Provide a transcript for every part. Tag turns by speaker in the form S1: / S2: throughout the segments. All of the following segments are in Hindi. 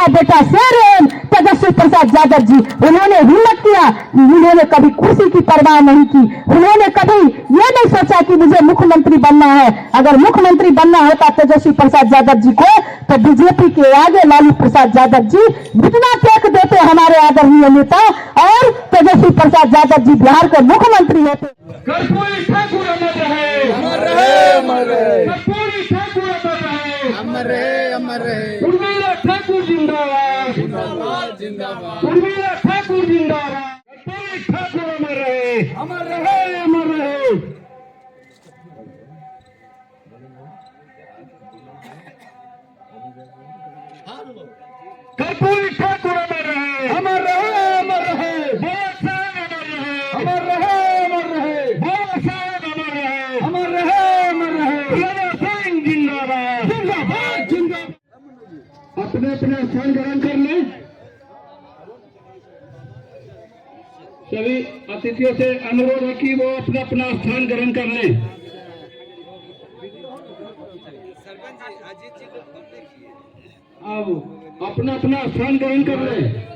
S1: का बेटा शेर तेजस्वी प्रसाद यादव जी, उन्होंने हिम्मत किया, उन्होंने कभी कुर्सी की परवाह नहीं की, उन्होंने कभी ये नहीं सोचा कि मुझे मुख्यमंत्री बनना है। अगर मुख्यमंत्री बनना होता तेजस्वी प्रसाद यादव जी को तो बीजेपी के आगे लालू प्रसाद यादव जी घुटना टेक देते हमारे आदरणीय नेता, और तेजस्वी प्रसाद यादव जी बिहार के मुख्यमंत्री होते।
S2: कर्पूरी ठाकुर अमर रहे,
S3: अमर रहे, अमर रहे,
S2: कर्पूरी ठाकुर अमर रहे,
S3: अमर रहे, अमर रहे।
S2: उर्मिला ठाकुर जिंदाबाद,
S3: जिंदाबाद, जिंदाबाद।
S2: उर्मिला ठाकुर जिंदाबाद, कर्पूरी ठाकुर अमर रहे,
S3: अमर रहे,
S2: अमर रहे। कर्पूरी ठाकुर अमर रहे,
S3: अमर रहे, अमर रहे,
S2: अमर रहे, अमर रहे,
S3: अमर रहे, अमर रहे।
S2: जिंदाबाद,
S3: जिंदाबाद, जिंदाबाद।
S2: अपने अपने स्थान ग्रहण कर लें। सभी अतिथियों से अनुरोध है कि वो अपना अपना स्थान ग्रहण कर लें। अब अपना अपना स्थान ग्रहण कर लें।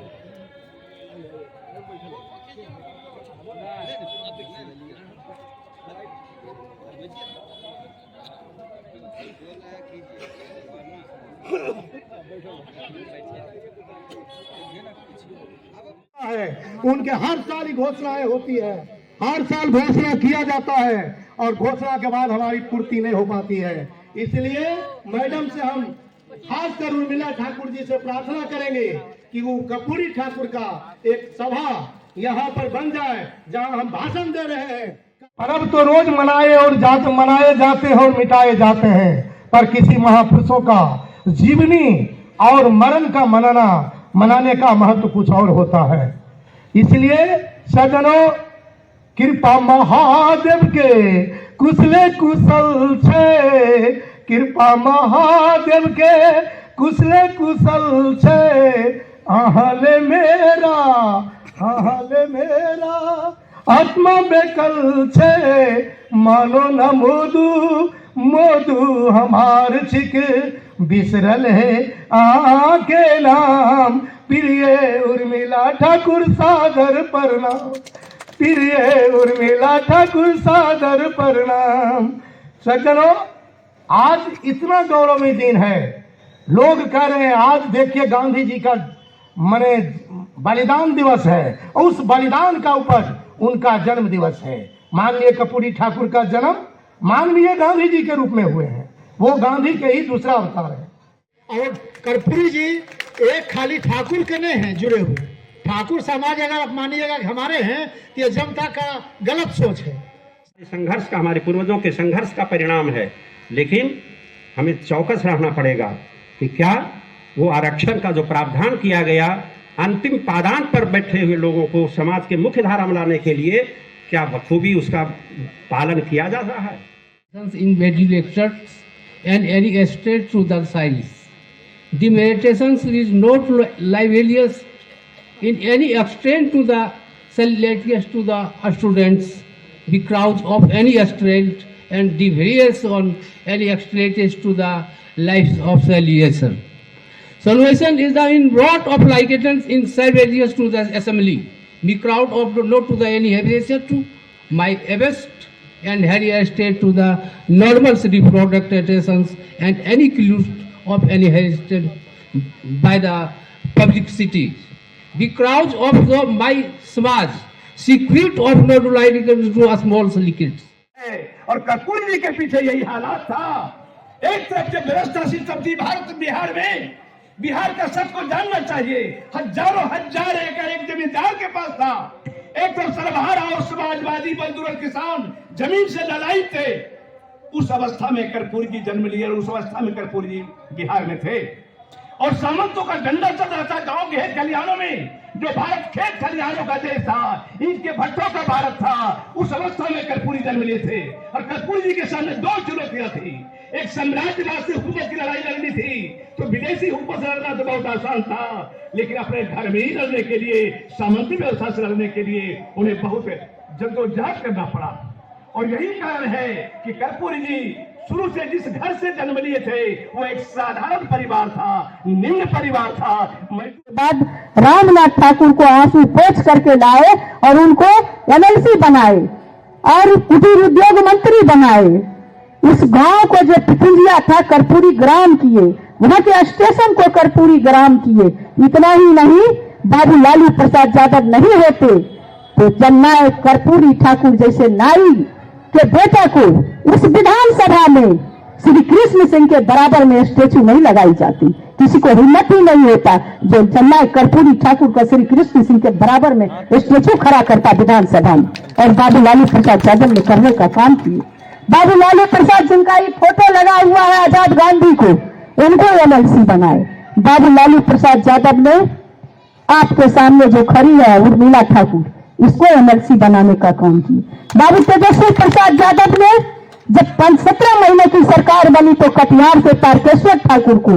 S4: उनके हर साल ही घोषणाएं होती है, हर साल घोषणा किया जाता है और घोषणा के बाद हमारी पूर्ति नहीं हो पाती है। इसलिए मैडम से हम खासकर उर्मिला ठाकुर जी से प्रार्थना करेंगे कि वो कर्पूरी ठाकुर का एक सभा यहाँ पर बन जाए जहाँ हम भाषण दे रहे हैं। पर्व तो रोज मनाए जाते हैं और मिटाए जाते हैं, पर किसी महापुरुषों का जीवनी और मरण का मनाने का महत्व कुछ और होता है। इसलिए सज्जनों, कृपा महादेव के कुशले कुशल छे, कृपा महादेव के कुशले कुशल छे, आहले मेरा आत्मा बेकल छे, मानो न मोदू हमार छिक बिसरल है आके नाम, प्रिय उर्मिला ठाकुर सादर प्रणाम, प्रिय उर्मिला ठाकुर सादर प्रणाम। सज्जनों, आज इतना गौरवमय दिन है, लोग कह रहे हैं आज देखिए गांधी जी का मने बलिदान दिवस है, और उस बलिदान का ऊपर उनका जन्म दिवस है। माननीय कर्पूरी ठाकुर का जन्म माननीय गांधी जी के रूप में हुए हैं, वो गांधी के ही दूसरा अवतार है।
S5: और कर्पूरी जी एक खाली ठाकुर के नहीं हैं जुड़े हुए, ठाकुर समाज अगर आप मानिएगा कि हमारे हैं तो ये जनता का गलत सोच है।
S6: संघर्ष का, हमारे पूर्वजों के संघर्ष का परिणाम है, लेकिन हमें चौकस रहना पड़ेगा कि क्या वो आरक्षण का जो प्रावधान किया गया अंतिम पादान पर बैठे हुए लोगों को समाज के मुख्य धारा में लाने के लिए क्या बखूबी उसका पालन किया जा रहा है।
S7: In meditation and any estate through the science. The meditations is not libelous in any extent to the salutations to the students, the crowds of any estate and the various on any extent to the lives of salvation. Salvation is the inwrought of likeness in service to the assembly. The crowd of not to the any habitation to my best and higher state to the normal reproductions and any clues of any heritage by the public city. The crowds of the my samaj secret of not likeness to a small liquids.
S4: और कर्पूरी जी के पीछे यही हालात था। एक तरफ जब व्यवस्था सिस्टम थी भारत बिहार में, बिहार का सबको जानना चाहिए, हजारों हजार एकड़ एक जमींदार के पास था। एक तरफ सर्वहारा और समाजवादी मजदूर किसान जमीन से ललायित थे। उस अवस्था में कर्पूरी जी जन्म लिए और उस अवस्था में कर्पूरी जी बिहार में थे और सामंतों का डंडा चल रहा था गांव के खेत खलिहानों में। जो भारत खेत खलिहानों का देश था, ईंट के भट्टों का भारत था, उस अवस्था में कर्पूरी जन्म लिए थे। और कर्पूरी जी के सामने दो चुनौतियां थी। एक साम्राज्यवाद से हुकूमत की लड़ाई लड़नी थी, तो विदेशी हुकूमत से लड़ना तो बहुत आसान था, लेकिन अपने घर में ही लड़ने के लिए, सामंती व्यवस्था से लड़ने के लिए उन्हें बहुत जद्दोजहद करना पड़ा। और यही कारण है कि कर्पूरी जी
S3: शुरू से जिस घर से जन्म लिए थे वो एक साधारण परिवार था, निम्न परिवार था। मैं
S1: बाद रामनाथ ठाकुर को आंसू पोंछ करके लाए और उनको एमएलसी बनाए और कुटीर उद्योग मंत्री बनाए। उस गांव को जो पिथुलिया था कर्पूरी ग्राम किए, वहां के स्टेशन को कर्पूरी ग्राम किए। इतना ही नहीं, बाबू लालू प्रसाद यादव नहीं होते तो जननायक कर्पूरी ठाकुर जैसे नाई के बेटा को उस विधानसभा में श्री कृष्ण सिंह के बराबर में स्टेचू नहीं लगाई जाती। किसी को हिम्मत ही नहीं होता जो जननायक कर्पूरी ठाकुर का श्री कृष्ण सिंह के बराबर में स्टेचू खड़ा करता विधानसभा में, और बाबू लालू प्रसाद यादव ने करने का काम किया। बाबू लालू प्रसाद जिनका ये फोटो लगा हुआ है आजाद गांधी को, उनको एमएलसी बनाए। बाबू लालू प्रसाद यादव ने आपके सामने जो खड़ी है उर्मिला ठाकुर, इसको एमएलसी बनाने का काम किया। बाबू तेजस्वी प्रसाद यादव ने जब 17 महीने की सरकार बनी तो कटिहार से तारकेश्वर ठाकुर को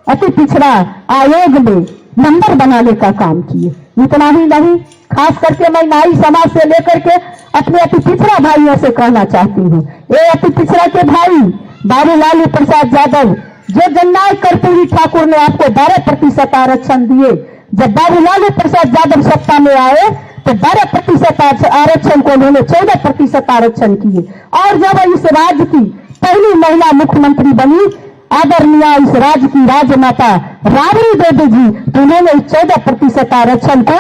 S1: अति पिछड़ा आयोग में नंबर बनाने का काम किए। इतना ही नहीं, खास करके मैं नाई समाज से लेकर के अपने अति पिछड़ा भाइयों से कहना चाहती हूँ, ये अति पिछड़ा के भाई बाबू लालू प्रसाद यादव, जो जननायक कर्पूरी ठाकुर ने आपको 12% आरक्षण दिए, जब बाबू लालू प्रसाद यादव सत्ता में आए तो 12% आरक्षण को उन्होंने 14% आरक्षण किए। और जब इस राज्य की पहली महिला मुख्यमंत्री बनी आदरणीय इस राज्य की राजमाता राबड़ी देवी जी, तो उन्होंने 14% आरक्षण को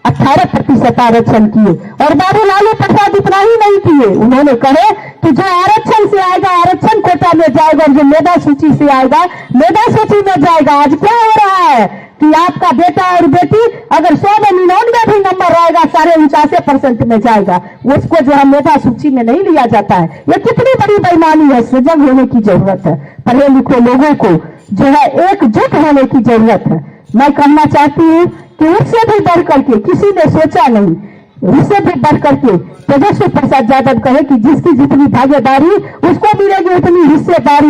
S1: 18% आरक्षण किए। और बाबू लालू प्रसाद इतना ही नहीं किए, उन्होंने कहे कि जो आरक्षण से आएगा आरक्षण कोटा में जाएगा, और जो मेधा सूची से आएगा मेधा सूची में जाएगा। आज क्या हो रहा है कि आपका बेटा और बेटी अगर 100 में 99 भी नंबर आएगा 49% में जाएगा, उसको जो है मेधा सूची में नहीं लिया जाता है। ये कितनी बड़ी बेईमानी है। सजग होने की जरूरत है, पढ़े लिखे लोगों को जो है एकजुट होने की जरूरत है। मैं कहना चाहती हूँ कि उससे भी बढ़ करके किसी ने सोचा नहीं, उससे भी बढ़ करके तेजस्वी प्रसाद यादव कहे कि जिसकी जितनी भागीदारी उसको मिलेगी उतनी हिस्सेदारी।